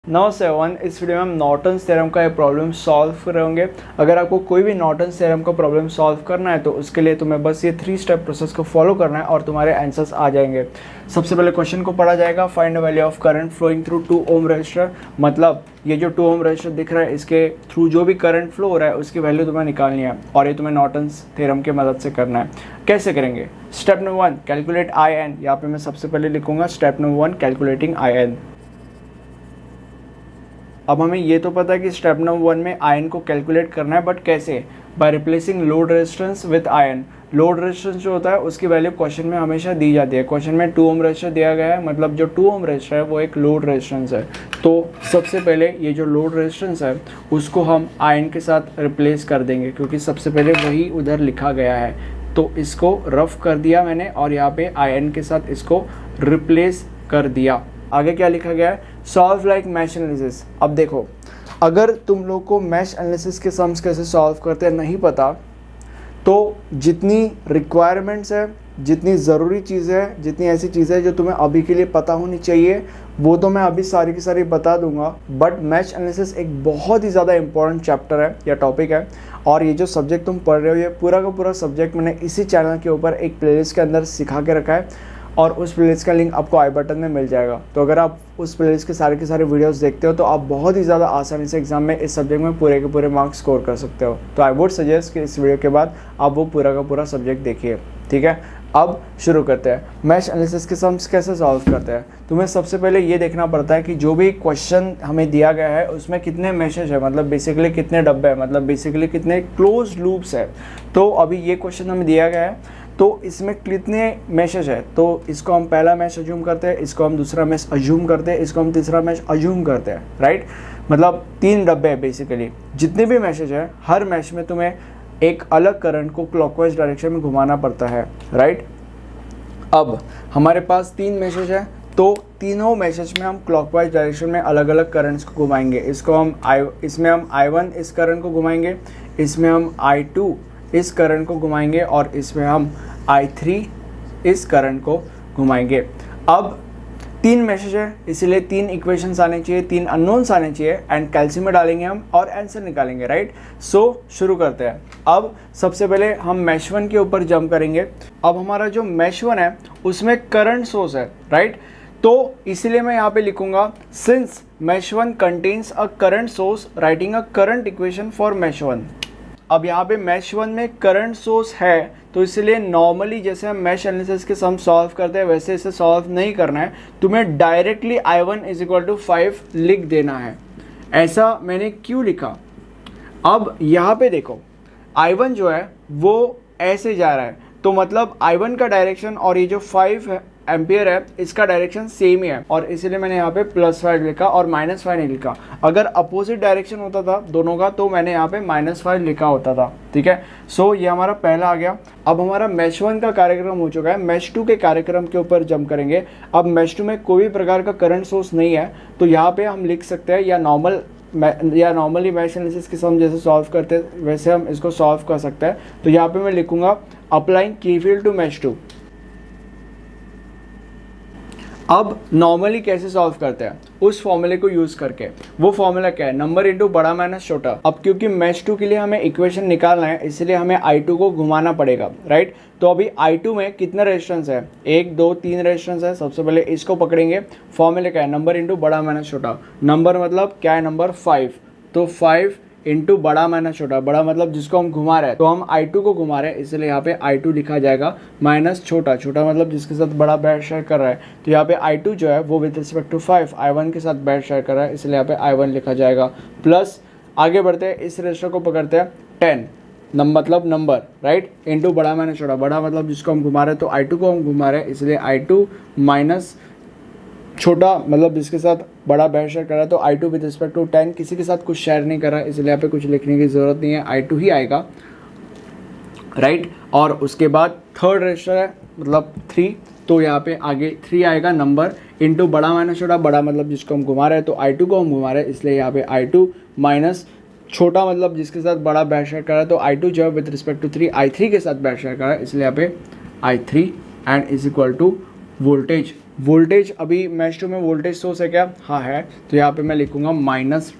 9-7 इस वीडियो में हम नॉर्टन्स थ्योरम का ये प्रॉब्लम सॉल्व कर रहे होंगे। अगर आपको कोई भी नॉर्टन्स थ्योरम का प्रॉब्लम सॉल्व करना है तो उसके लिए तुम्हें बस ये 3 स्टेप प्रोसेस को फॉलो करना है और तुम्हारे आंसर्स आ जाएंगे। सबसे पहले क्वेश्चन को पढ़ा जाएगा, find the value of current flowing through 2 ohm resistor. मतलब ये जो 2 ओम रजिस्टर दिख रहा है इसके थ्रू जो भी करंट फ्लो हो रहा है उसकी वैल्यू तुम्हें निकालनी है और ये तुम्हें नॉर्टन्स थ्योरम की मदद से करना है। कैसे करेंगे? Step number 1 calculate I N. यहाँ पे मैं सबसे पहले लिखूंगा step number 1 calculating I N. अब हमें ये तो पता है कि स्टेप नंबर 1 में आयन को कैलकुलेट करना है, बट कैसे? By replacing load resistance with ion. Load resistance जो होता है उसकी वैल्यू क्वेश्चन में हमेशा दी जाती है। क्वेश्चन में 2 ओम रेजिस्टर दिया गया है, मतलब जो 2 ओम रेजिस्टर है वो एक लोड रेजिस्टेंस है। तो सबसे पहले ये जो लोड रेजिस्टेंस है उसको हम आयन के साथ रिप्लेस कर देंगे, क्योंकि सबसे पहले वही उधर लिखा गया है। तो इसको रफ कर दिया मैंने और यहाँ पे आयन के साथ इसको रिप्लेस कर दिया। आगे क्या लिखा गया है? Solve like mesh analysis. अब देखो, अगर तुम लोग को मैश एनालिसिस के सम्स कैसे सॉल्व करते हैं नहीं पता, तो जितनी रिक्वायरमेंट्स है, जितनी ज़रूरी चीज़ें हैं, जितनी ऐसी चीज़ें जो तुम्हें अभी के लिए पता होनी चाहिए वो तो मैं अभी सारी की सारी बता दूंगा। बट मैश एनालिसिस एक बहुत ही ज़्यादा इंपॉर्टेंट चैप्टर है या टॉपिक है, और ये जो सब्जेक्ट तुम पढ़ रहे हो ये पूरा का पूरा सब्जेक्ट मैंने इसी चैनल के ऊपर एक प्लेलिस्ट के अंदर सिखा के रखा है और उस प्लेलिस्ट का लिंक आपको आई बटन में मिल जाएगा। तो अगर आप उस प्लेलिस्ट के सारे वीडियोस देखते हो तो आप बहुत ही ज़्यादा आसानी से एग्जाम में इस सब्जेक्ट में पूरे के पूरे मार्क्स स्कोर कर सकते हो। तो आई वुड सजेस्ट कि इस वीडियो के बाद आप वो पूरा का पूरा सब्जेक्ट देखिए, ठीक है। अब शुरू करते हैं। मैश एनालिसिस के सम्स कैसे सॉल्व करते हैं? तुम्हें सबसे पहले ये देखना पड़ता है कि जो भी क्वेश्चन हमें दिया गया है उसमें कितने मैशेज है, मतलब बेसिकली कितने डब्बे हैं, मतलब बेसिकली कितने क्लोज लूप्स है। तो अभी ये क्वेश्चन हमें दिया गया है तो इसमें कितने मैशेज है, तो इसको हम पहला मैश अज्यूम करते हैं, इसको हम दूसरा मैश अज्यूम करते हैं, इसको हम तीसरा मैश अज्यूम करते हैं, राइट। मतलब 3 डब्बे हैं बेसिकली। जितने भी मैशेज है हर मैश में तुम्हें एक अलग करंट को क्लॉकवाइज डायरेक्शन में घुमाना पड़ता है, राइट। अब हमारे पास 3 मैशेज है तो तीनों मैशेज में हम क्लॉकवाइज डायरेक्शन में अलग अलग करंट्स को घुमाएंगे। इसमें हम I1 इस करंट को घुमाएंगे, इसमें हम I2 इस करंट को घुमाएंगे और इसमें हम I3 इस करंट को घुमाएंगे। अब 3 मैशेज है इसीलिए 3 इक्वेशंस आने चाहिए, 3 अननोन्स आने चाहिए एंड कैलसी में डालेंगे हम और आंसर निकालेंगे, राइट। सो शुरू करते हैं। अब सबसे पहले हम मैश 1 के ऊपर जंप करेंगे। अब हमारा जो मैश 1 है उसमें करंट सोर्स है, राइट। तो इसीलिए मैं यहाँ पे लिखूंगा since mesh 1 contains a current source, writing a current equation for mesh 1। अब यहाँ पे मैश 1 में करंट सोर्स है तो इसलिए नॉर्मली जैसे हम मैश एनालिसिस के सम सॉल्व करते हैं वैसे इसे सॉल्व नहीं करना है, तुम्हें डायरेक्टली I1 = 5 लिख देना है। ऐसा मैंने क्यों लिखा? अब यहाँ पे देखो I1 जो है वो ऐसे जा रहा है, तो मतलब I1 का डायरेक्शन और ये जो 5 एम्पियर है इसका डायरेक्शन सेम ही है, और इसीलिए मैंने यहाँ पे +5 लिखा और -5 नहीं लिखा। अगर अपोजिट डायरेक्शन होता था दोनों का तो मैंने यहाँ पे -5 लिखा होता था, ठीक है। सो ये हमारा पहला आ गया। अब हमारा मैश 1 का कार्यक्रम हो चुका है, मैश 2 के कार्यक्रम के ऊपर जंप करेंगे। अब मैश 2 में कोई भी प्रकार का करंट सोर्स नहीं है तो यहाँ पे हम लिख सकते हैं या नॉर्मली मैश एनालिसिस के सम जैसे सॉल्व करते हैं वैसे हम इसको सॉल्व कर सकते हैं। तो यहाँ पे मैं लिखूंगा अप्लाइंग KVL टू मैश 2। अब नॉर्मली कैसे सॉल्व करते हैं? उस फॉर्मूले को यूज करके। वो फॉर्मूला क्या है? नंबर इंटू बड़ा माइनस छोटा। अब क्योंकि मैश 2 के लिए हमें इक्वेशन निकालना है इसलिए हमें I2 को घुमाना पड़ेगा, राइट। तो अभी I2 में कितना रेजिस्टेंस है? 1 2 3 रेजिस्टेंस है। सबसे पहले इसको पकड़ेंगे। फॉर्मूला क्या है? नंबर इंटू बड़ा माइनस छोटा। नंबर मतलब क्या है? नंबर 5। तो 5 इंटू बड़ा माइनस छोटा। बड़ा मतलब जिसको हम घुमा रहे हैं, तो हम I2 को घुमा रहे हैं इसलिए यहाँ पे I2 लिखा जाएगा, माइनस छोटा। छोटा मतलब जिसके साथ बड़ा बैट शेयर कर रहा है, तो यहाँ पे I2 जो है वो विद रिस्पेक्ट टू 5 I1 के साथ बैट शेयर कर रहा है इसलिए यहाँ पे I1 लिखा जाएगा। प्लस आगे बढ़ते हैं, इस रेजिस्टर को पकड़ते हैं 10 मतलब नंबर, राइट, इंटू बड़ा माइनस छोटा। बड़ा मतलब जिसको हम घुमा रहे हैं तो I2 को हम घुमा रहे हैं इसलिए I2 माइनस छोटा मतलब जिसके साथ बड़ा बैट शेयर कर रहा है, तो I2 विद रिस्पेक्ट टू 10 किसी के साथ कुछ शेयर नहीं कर रहा है इसलिए यहाँ पे कुछ लिखने की ज़रूरत नहीं है, I2 ही आएगा, राइट। और उसके बाद थर्ड रेजिस्टर है मतलब 3, तो यहाँ पे आगे 3 आएगा नंबर इंटू बड़ा माइनस छोटा। बड़ा मतलब जिसको हम घुमा रहे हैं तो I2 को हम घुमा रहे हैं इसलिए यहाँ पे I2 माइनस छोटा मतलब जिसके साथ बड़ा बैट शेयर कर रहा है, तो I2 जो है विद रिस्पेक्ट टू 3 I3 के साथ बैट शेयर कर रहा है इसलिए यहाँ पे I3 and is equal to voltage voltage अभी मैश 2 में वोल्टेज सोर्स है क्या? हाँ है, तो यहाँ पे मैं लिखूंगा -10।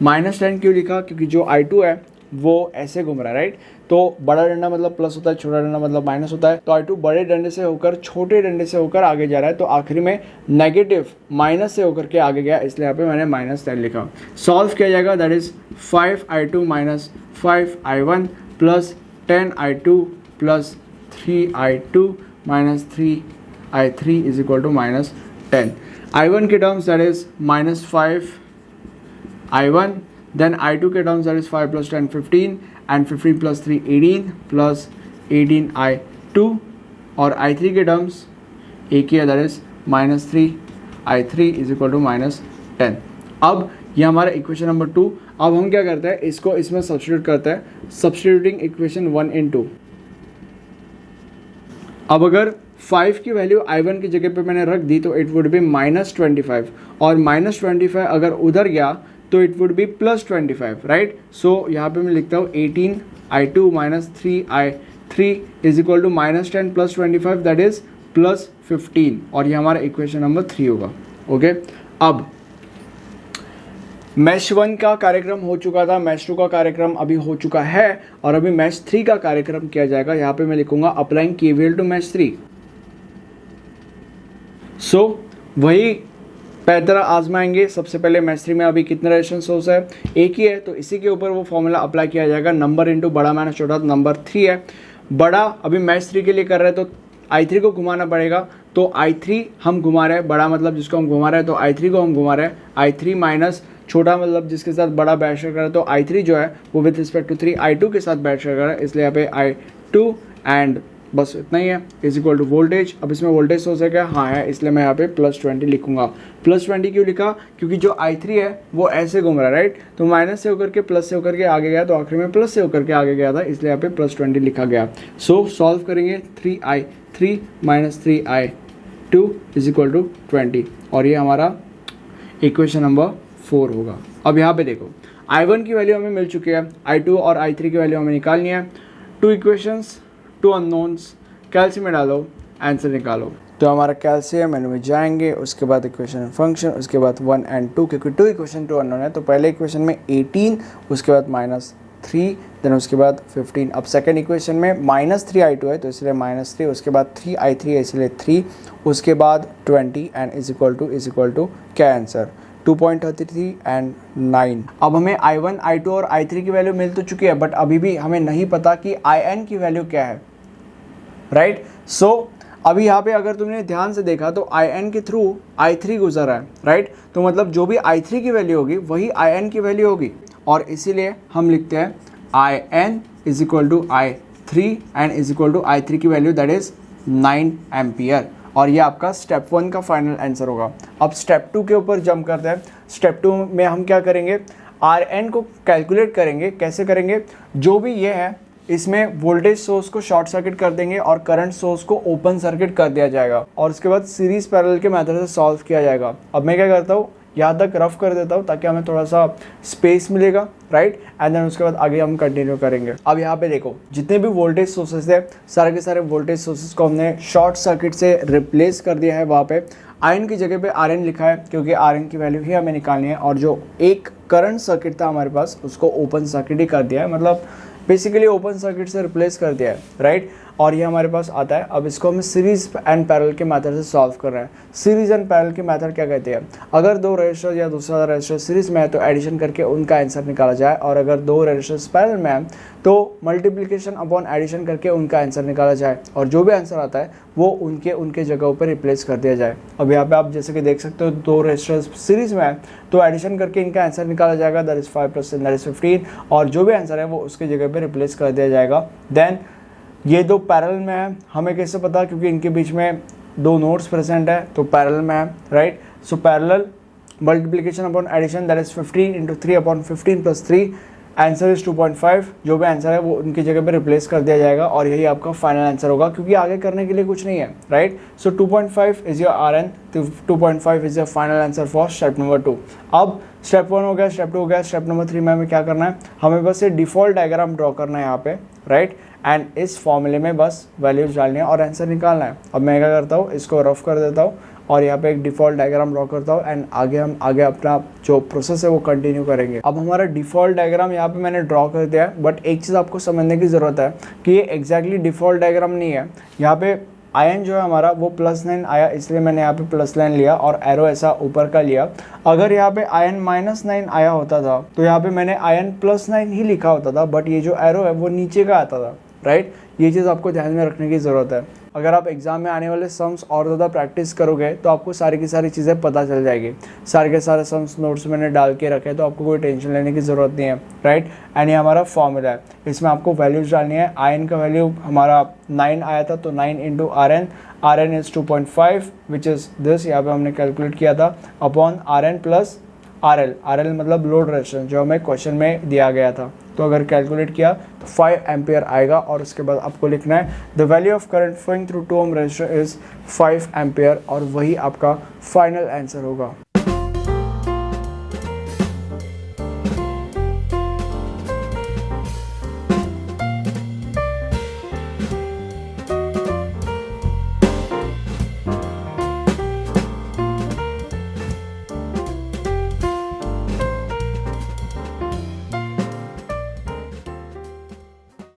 -10 क्यों लिखा? क्योंकि जो I2 है वो ऐसे घूम रहा है, राइट? तो बड़ा डंडा मतलब प्लस होता है, छोटा डंडा मतलब माइनस होता है। तो I2 बड़े डंडे से होकर छोटे डंडे से होकर आगे जा रहा है, तो आखिरी में नेगेटिव माइनस से होकर के आगे गया, इसलिए यहाँ पे मैंने -10 लिखा। सॉल्व किया जाएगा, that is 5I2 minus 5I1 plus 10I2 plus 3I2 minus 3I3 is equal to -10। I1 के terms that is -5I1, then I2 के terms that is 5 plus 10 15 and 15 plus 3 18 plus 18 I2, और I3 के टर्म्स एक ही है, that is -3I3 is equal to -10। अब ये हमारा इक्वेशन नंबर 2। अब हम क्या करते हैं, इसको इसमें सब्स्टिट्यूट करते हैं, सब्स्टिट्यूटिंग इक्वेशन 1 in 2। अब अगर 5 की वैल्यू I1 की जगह पे मैंने रख दी तो इट वुड बी -25, और -25 अगर उधर गया तो it would be +25, right? So यहाँ पे मैं लिखता हूँ 18I2 minus 3I3 is equal to -10 plus 25 that is +15, और ये हमारा इक्वेशन नंबर 3 होगा। ओके, अब मैश 1 का कार्यक्रम हो चुका था, मैश 2 का कार्यक्रम अभी हो चुका है, और अभी मैश 3 का कार्यक्रम किया जाएगा। यहाँ पे मैं लिखूंगा अप्लाइंग KVL टू मैश 3। सो वही पैतरा आजमाएंगे। सबसे पहले मैश 3 में अभी कितने रेजिस्टेंस सोर्स है? एक ही है, तो इसी के ऊपर वो फॉर्मूला अप्लाई किया जाएगा, नंबर इंटू बड़ा माइनस छोटा, नंबर 3 है। बड़ा अभी मैश 3 के लिए कर रहे हैं तो I3 को घुमाना पड़ेगा, तो I3 हम घुमा रहे हैं, बड़ा मतलब जिसको हम घुमा रहे हैं, तो I3 को हम घुमा रहे हैं। I3 माइनस छोटा मतलब जिसके साथ बड़ा बैठ कर रहा है, तो I3 जो है वो विद रिस्पेक्ट टू 3 I2 के साथ बैठ कर रहा है, इसलिए यहाँ पे I2 एंड बस इतना ही है, इज इक्वल टू वोल्टेज। अब इसमें वोल्टेज सोर्स है क्या? हाँ है, इसलिए मैं यहाँ पे +20 लिखूंगा। +20 क्यों लिखा? क्योंकि जो I3 है वो ऐसे घूम रहा है, राइट? तो माइनस से होकर के प्लस से होकर के आगे गया, तो आखिर में प्लस से होकर के आगे गया था, इसलिए यहाँ पे +20 लिखा गया। सो सॉल्व करेंगे, 3I3 minus 3I2 is equal to 20, और ये हमारा इक्वेशन नंबर 4 होगा। अब यहाँ पे देखो, I1 की वैल्यू हमें मिल चुकी है, I2 और I3 की वैल्यू हमें निकालनी है। 2 इक्वेशंस, 2 अननोन्स, कैल्शियम में डालो, आंसर निकालो। तो हमारा कैल्शियम मेनू में जाएंगे, उसके बाद इक्वेशन फंक्शन, उसके बाद 1 and 2, क्योंकि 2 इक्वेशन 2 अननोन है, तो पहले इक्वेशन में 18, उसके बाद -3, देन उसके बाद 15। अब सेकेंड इक्वेशन में -3I2 है, तो इसलिए -3, उसके बाद 3I3 है, इसलिए 3, उसके बाद 20 एंड इज इक्वल टू क्या आंसर? 2.33 एंड 9। अब हमें I1, I2 और I3 की वैल्यू मिल तो चुकी है, बट अभी भी हमें नहीं पता कि IN की वैल्यू क्या है, राइट? सो अभी यहाँ पे अगर तुमने ध्यान से देखा तो IN के थ्रू I3 गुजर है, राइट? तो मतलब जो भी I3 की वैल्यू होगी वही IN की वैल्यू होगी, और इसीलिए हम लिखते हैं IN is equal to I3 and is equal to I3 की वैल्यू दैट इज 9 एम्पियर, और ये आपका स्टेप 1 का फाइनल आंसर होगा। अब स्टेप 2 के ऊपर जंप करते हैं। स्टेप 2 में हम क्या करेंगे? RN को कैलकुलेट करेंगे। कैसे करेंगे? जो भी ये है इसमें वोल्टेज सोर्स को शॉर्ट सर्किट कर देंगे और करंट सोर्स को ओपन सर्किट कर दिया जाएगा, और उसके बाद सीरीज पैरेलल के मेथड से सॉल्व किया जाएगा। अब मैं क्या करता हूँ, यहाँ तक रफ कर देता हूँ ताकि हमें थोड़ा सा स्पेस मिलेगा, राइट? एंड देन उसके बाद आगे हम कंटिन्यू करेंगे। अब यहाँ पे देखो, जितने भी वोल्टेज सोर्सेज है, सारे के सारे वोल्टेज सोर्सेज को हमने शॉर्ट सर्किट से रिप्लेस कर दिया है। वहाँ पे IN की जगह पे RN लिखा है, क्योंकि RN की वैल्यू ही हमें निकालनी है, और जो एक करंट सर्किट था हमारे पास उसको ओपन सर्किट ही कर दिया है, मतलब बेसिकली ओपन सर्किट से रिप्लेस कर दिया है, राइट? और ये हमारे पास आता है। अब इसको हमें सीरीज एंड पैरेलल के मेथड से सॉल्व कर रहे हैं। सीरीज एंड पैरेलल के मेथड क्या कहते हैं? अगर दो रजिस्टर या दूसरा रजिस्टर सीरीज में है तो एडिशन करके उनका आंसर निकाला जाए, और अगर दो रजिस्टर्स पैरेलल में है तो मल्टीप्लिकेशन अपॉन एडिशन करके उनका आंसर निकाला जाए, और जो भी आंसर आता है वो उनके जगहों पर रिप्लेस कर दिया जाए। अब यहाँ पे आप जैसे कि देख सकते हो, दो रजिस्टर्स सीरीज में है तो एडिशन करके इनका आंसर निकाला जाएगा, दैट इज 5 + 10 दैट इज 15, और जो भी आंसर है वो उसके जगह पे रिप्लेस कर दिया जाएगा। देन ये दो पैरेलल में है, हमें कैसे पता? क्योंकि इनके बीच में दो नोड्स प्रेजेंट है, तो पैरेलल में है, right? So parallel multiplication upon addition that is 15 × 3 अपॉन 15 + 3, आंसर इज 2.5। जो भी आंसर है वो उनकी जगह पे रिप्लेस कर दिया जाएगा, और यही आपका फाइनल आंसर होगा, क्योंकि आगे करने के लिए कुछ नहीं है, right? So 2.5 is your RN, 2.5 is your final answer for step number 2। अब स्टेप 1 हो गया, स्टेप 2 हो गया, स्टेप नंबर 3 में हमें क्या करना है? हमें बस ये डिफॉल्ट डायग्राम ड्रॉ करना है यहाँ पे, राइट? एंड इस फॉर्मूले में बस वैल्यूज डालनी है और आंसर निकालना है। अब मैं क्या करता हूँ, इसको रफ कर देता हूँ और यहाँ पे एक डिफ़ॉल्ट डायग्राम ड्रॉ करता हूँ एंड आगे अपना जो प्रोसेस है वो कंटिन्यू करेंगे। अब हमारा डिफ़ॉल्ट डायग्राम यहाँ पे मैंने ड्रॉ कर दिया है, बट एक चीज़ आपको समझने की ज़रूरत है कि ये एग्जैक्टली डिफ़ॉल्ट डायग्राम नहीं है। यहाँ पे आयन जो है हमारा वो +9 आया, इसलिए मैंने यहाँ पे +9 लिया और एरो ऐसा ऊपर का लिया। अगर यहाँ पे आयन -9 आया होता था तो यहाँ पे मैंने आयन +9 ही लिखा होता था, बट ये जो एरो है वो नीचे का आता था, राइट। ये चीज़ आपको ध्यान में रखने की ज़रूरत है। अगर आप एग्ज़ाम में आने वाले सम्स और ज़्यादा प्रैक्टिस करोगे तो आपको सारी की सारी चीज़ें पता चल जाएगी। सारे के सारे सम्स नोट्स मैंने डाल के रखे, तो आपको कोई टेंशन लेने की ज़रूरत नहीं है, राइट। एंड ये हमारा फॉर्मूला है, इसमें आपको वैल्यूज डालनी है। आयन का वैल्यू हमारा 9 आया था, तो 9 × Rn is 2.5 which is this, यहाँ पे हमने कैलकुलेट किया था, अपॉन Rn प्लस RL मतलब लोड रेजिस्टेंस जो हमें क्वेश्चन में दिया गया था। तो अगर कैलकुलेट किया तो 5 एम्पियर आएगा और उसके बाद आपको लिखना है the value of current flowing through 2 ohm resistor is 5 ampere, और वही आपका फाइनल आंसर होगा।